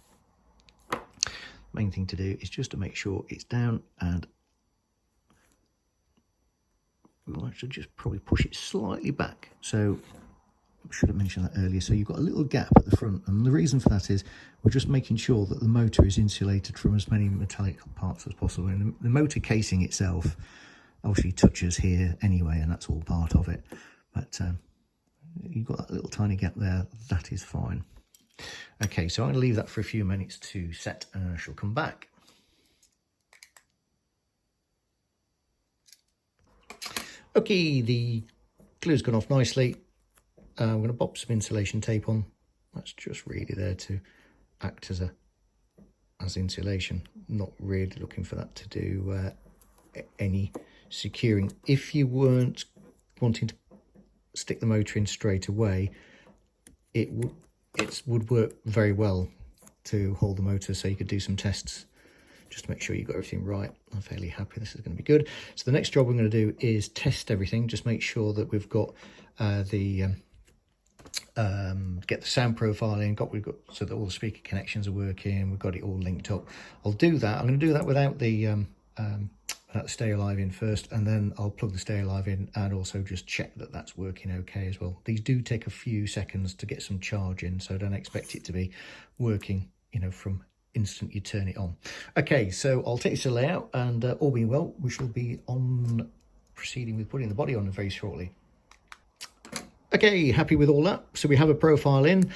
Main thing to do is just to make sure it's down, and we'll actually just probably push it slightly back. So I should have mentioned that earlier. So you've got a little gap at the front, and the reason for that is we're just making sure that the motor is insulated from as many metallic parts as possible. And the motor casing itself obviously touches here anyway, and that's all part of it. But you've got that little tiny gap there, that is fine. Okay, so I'm going to leave that for a few minutes to set, and I shall come back. Okay, the glue's gone off nicely. I'm going to pop some insulation tape on. That's just really there to act as insulation. Not really looking for that to do any securing. If you weren't wanting to stick the motor in straight away, it would work very well to hold the motor, so you could do some tests just to make sure you've got everything right. I'm fairly happy this is going to be good. So the next job we're going to do is test everything, just make sure that we've got get the sound profile in, so that all the speaker connections are working, we've got it all linked up. I'll do that. I'm going to do that without the Stay Alive in first, and then I'll plug the Stay Alive in and also just check that that's working okay as well. These do take a few seconds to get some charge in, so don't expect it to be working, you know, from instant you turn it on. Okay, so I'll take you to layout, and all being well, we shall be on proceeding with putting the body on very shortly. Okay, happy with all that. So we have a profile in,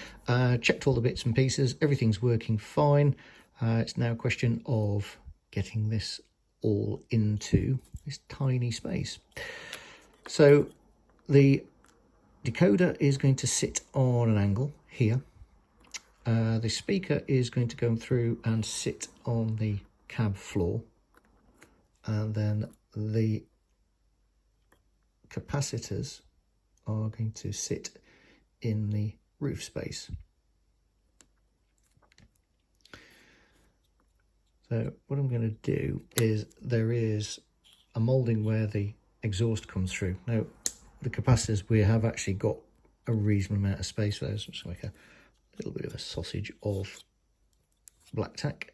checked all the bits and pieces, everything's working fine. It's now a question of getting this all into this tiny space. So the decoder is going to sit on an angle here. The speaker is going to go through and sit on the cab floor, and then the capacitors are going to sit in the roof space. So what I'm going to do is, there is a moulding where the exhaust comes through. Now, the capacitors, we have actually got a reasonable amount of space for those. Just like a little bit of a sausage of black tack.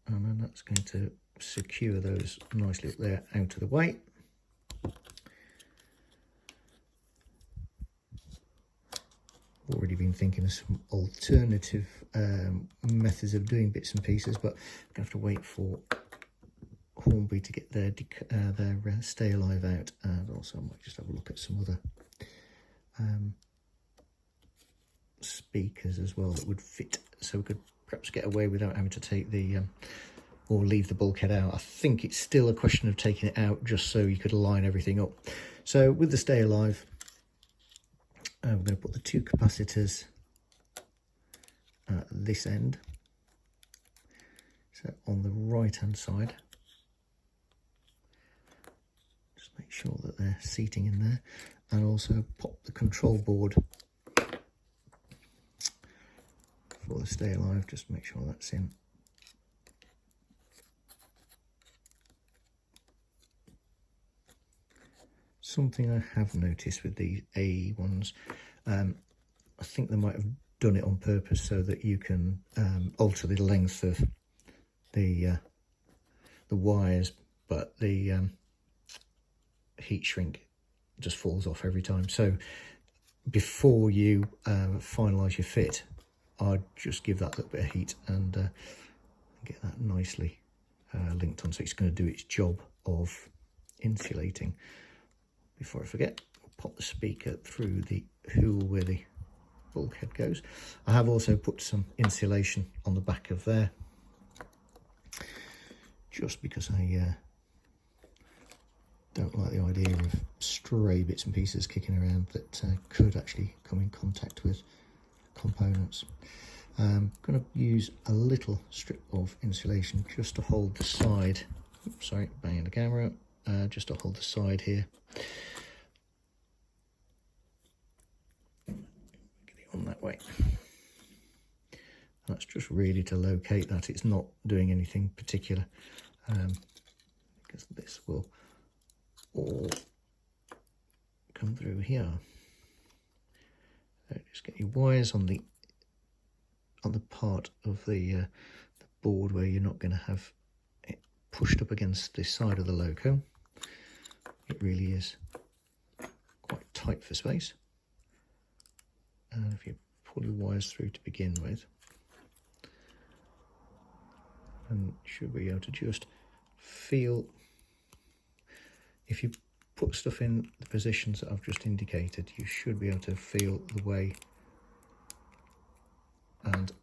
And then that's going to secure those nicely up there out of the way. Already been thinking of some alternative methods of doing bits and pieces, but I'm going to have to wait for Hornby to get their Stay Alive out, and also I might just have a look at some other speakers as well that would fit, so we could perhaps get away without having to take the or leave the bulkhead out. I think it's still a question of taking it out just so you could line everything up. So with the Stay Alive, we're going to put the two capacitors at this end, so on the right hand side. Just make sure that they're seating in there, and also pop the control board for the Stay Alive, just make sure that's in. Something I have noticed with these A ones, I think they might have done it on purpose so that you can alter the length of the wires, but the heat shrink just falls off every time. So before you finalise your fit, I'd just give that a little bit of heat and get that nicely linked on, so it's going to do its job of insulating. Before I forget, I'll pop the speaker through the hole where the bulkhead goes. I have also put some insulation on the back of there, just because I don't like the idea of stray bits and pieces kicking around that could actually come in contact with components. I'm going to use a little strip of insulation just to hold the side. Oops, sorry, banging the camera. Just to hold the side here. Get it on that way. That's just really to locate that. It's not doing anything particular, because this will all come through here. So just get your wires on the part of the board where you're not going to have it pushed up against this side of the loco. It really is quite tight for space, and if you pull your wires through to begin with, and should be able to just feel, if you put stuff in the positions that I've just indicated, you should be able to feel the way, and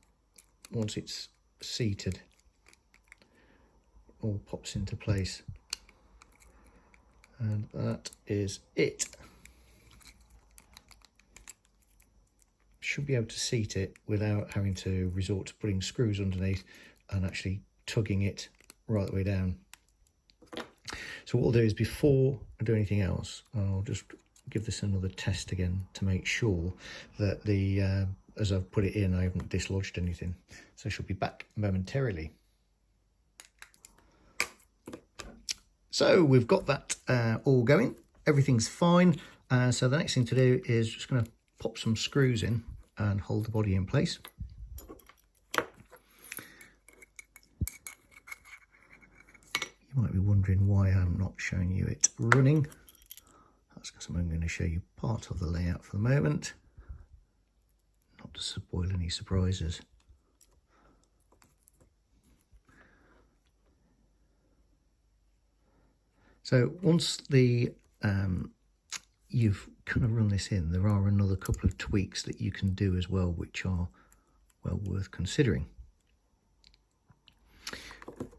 once it's seated, it all pops into place, and that is it. Should be able to seat it without having to resort to putting screws underneath and actually tugging it right the way down. So what I'll do is, before I do anything else, I'll just give this another test again to make sure that the as I've put it in, I haven't dislodged anything. So I shall be back momentarily. So we've got that all going. Everything's fine. So the next thing to do is just going to pop some screws in and hold the body in place. You might be wondering why I'm not showing you it running. That's because I'm going to show you part of the layout for the moment, not to spoil any surprises. So once the you've kind of run this in, there are another couple of tweaks that you can do as well, which are well worth considering.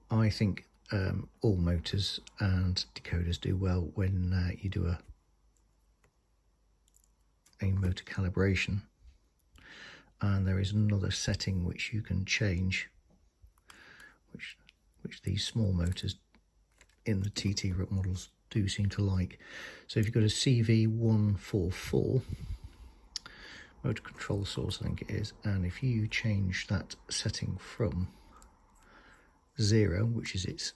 I think all motors and decoders do well when you do a motor calibration, and there is another setting which you can change, which these small motors in the TT models do seem to like. So if you go to CV144 motor control source, I think it is, and if you change that setting from 0, which is its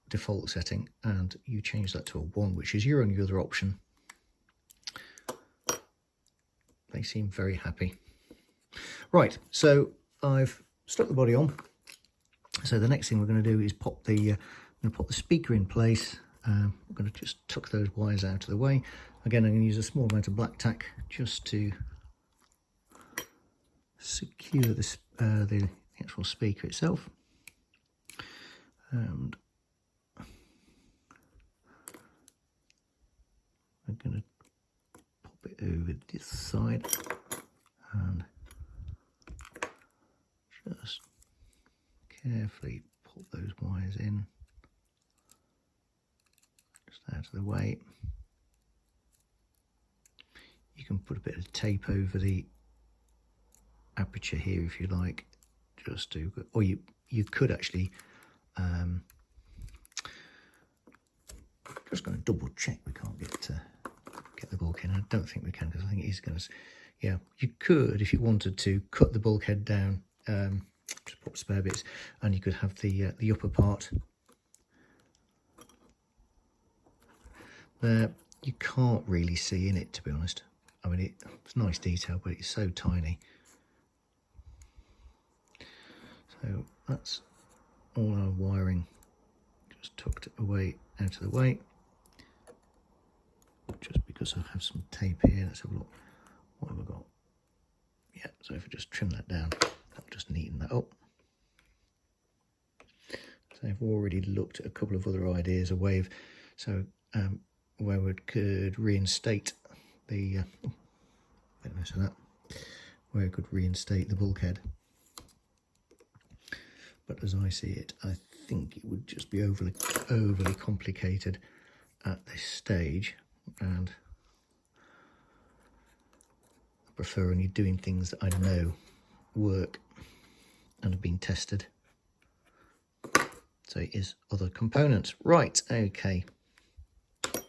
default setting, and you change that to a 1, which is your only other option, they seem very happy. Right, so I've stuck the body on. So the next thing we're going to do is pop the speaker in place. I'm going to just tuck those wires out of the way. Again, I'm going to use a small amount of black tack just to secure this, the actual speaker itself. And I'm going to pop it over this side and just carefully pop those wires in, just out of the way. You can put a bit of tape over the aperture here if you like, just to, or you could actually just going to double check we can't get the bulkhead. I don't think we can, because I think he's going to, yeah, you could, if you wanted to, cut the bulkhead down, just pop spare bits, and you could have the upper part there. You can't really see in it, to be honest, I mean, it's nice detail, but it's so tiny. So that's all our wiring just tucked away out of the way. Just because I have some tape here, let's have a look. What have I got? Yeah, so if I just trim that down, that'll just neaten that up. So I've already looked at a couple of other ideas, where we could reinstate the where I could reinstate the bulkhead. But as I see it, I think it would just be overly complicated at this stage, and I prefer only doing things that I know work and have been tested. So it is other components. Right, okay. Just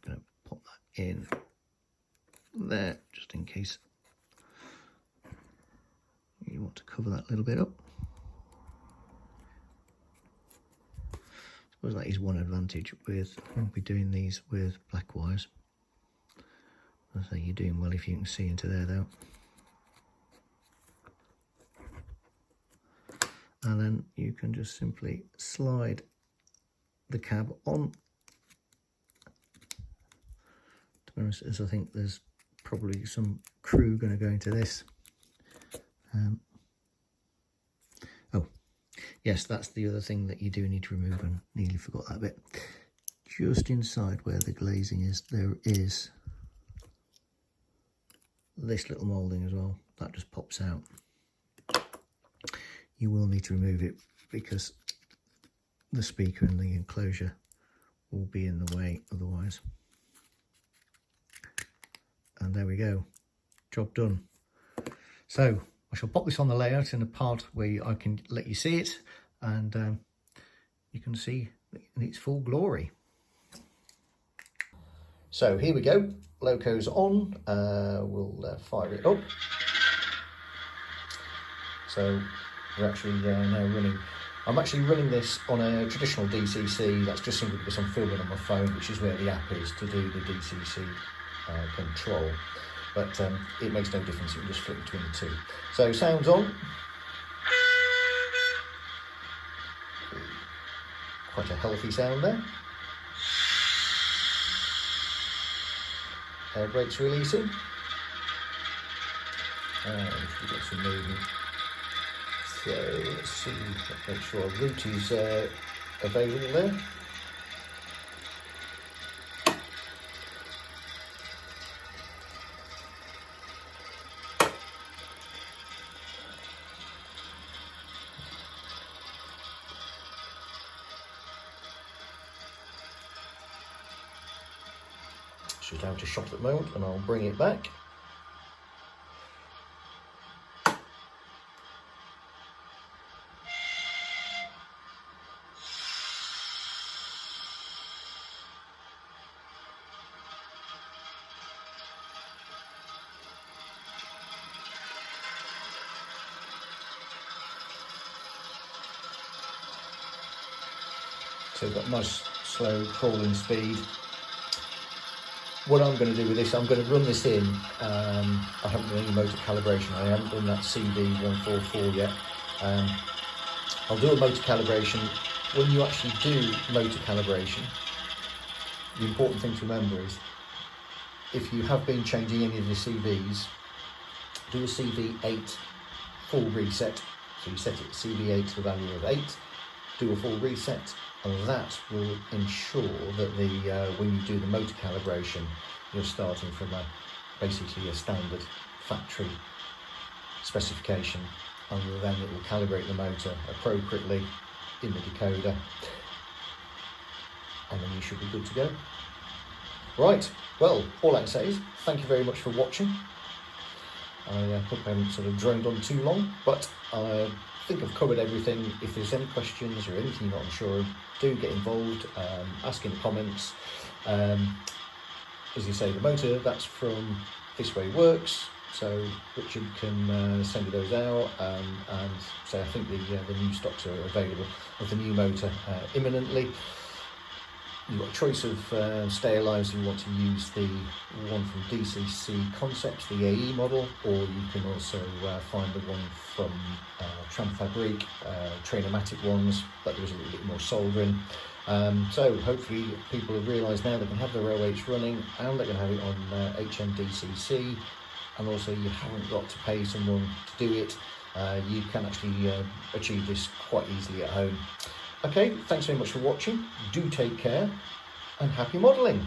going to pop that in there, just in case you want to cover that little bit up. I suppose that is one advantage with, we'll be doing these with black wires. I say you're doing well if you can see into there though. And then you can just simply slide the cab on. To be honest, as I think there's probably some crew going to go into this. Oh, yes, that's the other thing that you do need to remove, and nearly forgot that bit. Just inside where the glazing is, there is this little moulding as well. That just pops out. You will need to remove it because the speaker and the enclosure will be in the way otherwise. And there we go, job done. So I shall pop this on the layout in a part where I can let you see it, and you can see in its full glory. So here we go, Loco's on, we'll fire it up. So we're actually now running, I'm actually running this on a traditional DCC. That's just simply because I'm filming on my phone, which is where the app is to do the DCC control. But it makes no difference, you can just flip between the two. So sounds on. Quite a healthy sound there. Air brakes releasing. And we've got some movement. So let's see, make sure our route is available there. She's out of shot at the moment, and I'll bring it back. So we've got nice slow crawling speed. What I'm going to do with this, I'm going to run this in. I haven't done any motor calibration. I haven't done that CB144 yet. I'll do a motor calibration. When you actually do motor calibration, the important thing to remember is if you have been changing any of the CVs, do a CV8 full reset. So you set it CV8 to the value of 8, do a full reset, and that will ensure that when you do the motor calibration, you're starting from basically a standard factory specification, and then it will calibrate the motor appropriately in the decoder, and then you should be good to go. Right, well, all I can say is thank you very much for watching. I hope I haven't sort of droned on too long, but I think I've covered everything. If there's any questions or anything you're not sure of, do get involved, ask in the comments. As you say, the motor, that's from This Way Works, so Richard can send you those out, and so I think the new stocks are available of the new motor imminently. You've got a choice of stay alive, so you want to use the one from DCC Concepts, the AE model, or you can also find the one from Tramfabriek, trainer matic ones, but there's a little bit more soldering. So hopefully people have realised now they can have their OH running and they're going to have it on HM DCC, and also you haven't got to pay someone to do it. You can actually achieve this quite easily at home. Okay, thanks very much for watching. Do take care and happy modelling.